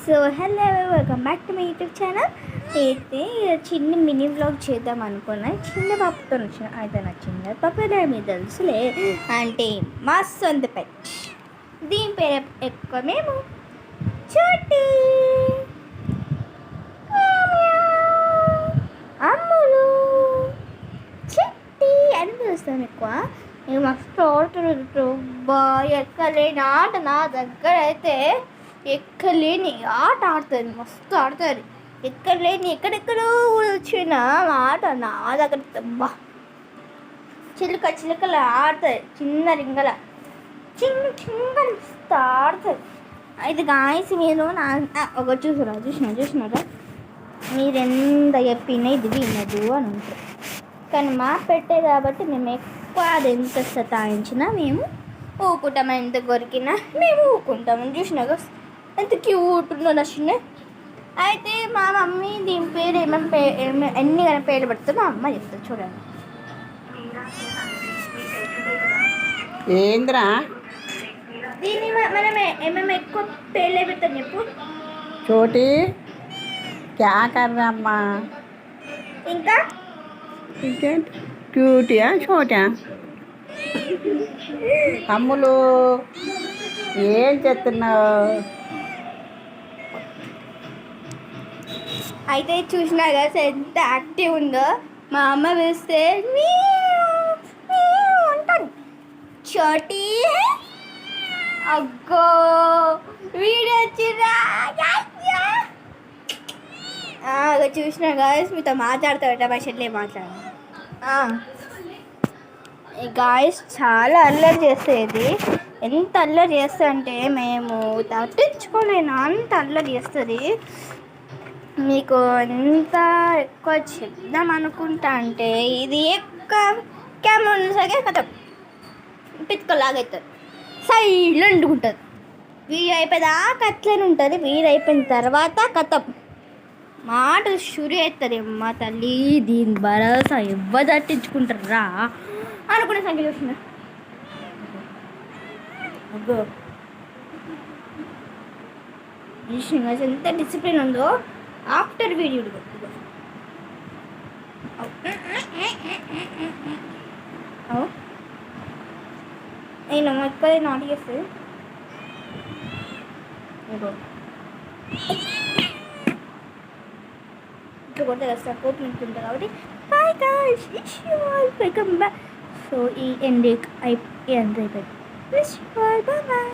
So hello, welcome back to my YouTube channel. అయితే చిన్న mini vlog చేద్దాం అనుకున్నా. చిన్న పాపతో వచ్చిన అయితే నచ్చింది. పాప మీకు తెలుసులే, అంటే మా సొంత పెట్. దీని పేరు ఎక్కువ మేము చోటి అమ్ములు చిట్టి అని పిలుస్తాం ఎక్కువ. నేను మస్తు ఆడుతున్నాడు బాగా. ఎక్కలేని ఆట నా దగ్గర అయితే ఎక్కలేని ఆట ఆడుతుంది, మస్తు ఆడుతుంది. ఎక్కలేని ఎక్కడెక్కడో వచ్చిన ఆట నా దగ్గర బా. చిలుక చిలుకలు ఆడుతుంది, చిన్న రింగల చిన్న మస్తు ఆడుతుంది. అయితే గాయస్ మీరు ఒక చూసినారా మీరు ఎంత చెప్పినా ఇది వినదు అని ఉంటుంది. కానీ మా పెట్టే కాబట్టి మేము ఎక్కువ అది ఎంత సతాయించినా మేము ఊకుంటాం, ఎంత కొరికినా మేము ఊకుంటాము. చూసినాక ఎంత క్యూట్ ఉందో నచ్చింది. అయితే మా మమ్మీ దీని పేరు ఎన్ని పేర్లు పెడుతుందో మా అమ్మ చెప్తుంది చూడండి. ఏంద్రా దీన్ని మనం ఏమేమి ఎక్కువ పేర్లే పెడతాం చెప్పు. చోటి క్యా కర్రమ్మా, ఇంకా ఇంకేంటి క్యూటియా చోటా అమ్ములు ఏం చేస్తున్నావు? అయితే చూసినా కదా ఎంత యాక్టివ్ ఉందో. మా అమ్మ వేస్తే ఉంటాను చోటి. అగ్గో వీడియో వచ్చిరా చూసినా కదా మీతో మాట్లాడతాడట భాషలే మాట్లాడాలి. గాయస్ చాలా అల్లరి చేస్తుంది. ఎంత అల్లరి చేస్తా అంటే మేము తట్టించుకోలేను, అంత అల్లరి చేస్తుంది. మీకు ఎంత ఎక్కువ చెప్దాం అనుకుంటా అంటే ఇది ఎక్కువ కెమెరా ఉన్నసరికి కథ పిచ్చుకలాగవుతుంది, సైలెంట్గా ఉంటుంది. వీడు అయిపోయేదాకా అట్లనే ఉంటుంది. వీడు అయిపోయిన తర్వాత కథ మాట షురు అవుతుంది. అమ్మ తల్లి దీని భరోసా ఎవ్వరు తట్టించుకుంటారు రా అనుకునే సంఖ్య చూసిన. అబ్బో ఎంత డిసిప్లిన్ ఉందో ఆఫ్టర్ వీడియో. నేను ఎక్కువ నాటి చేస్తే ఇట్లా కొడితే కదా సపోర్ట్ ఉంటుంది కాబట్టి bye guys, welcome back. So ఈ ఎండ్ అయిపోయింది. Bye bye.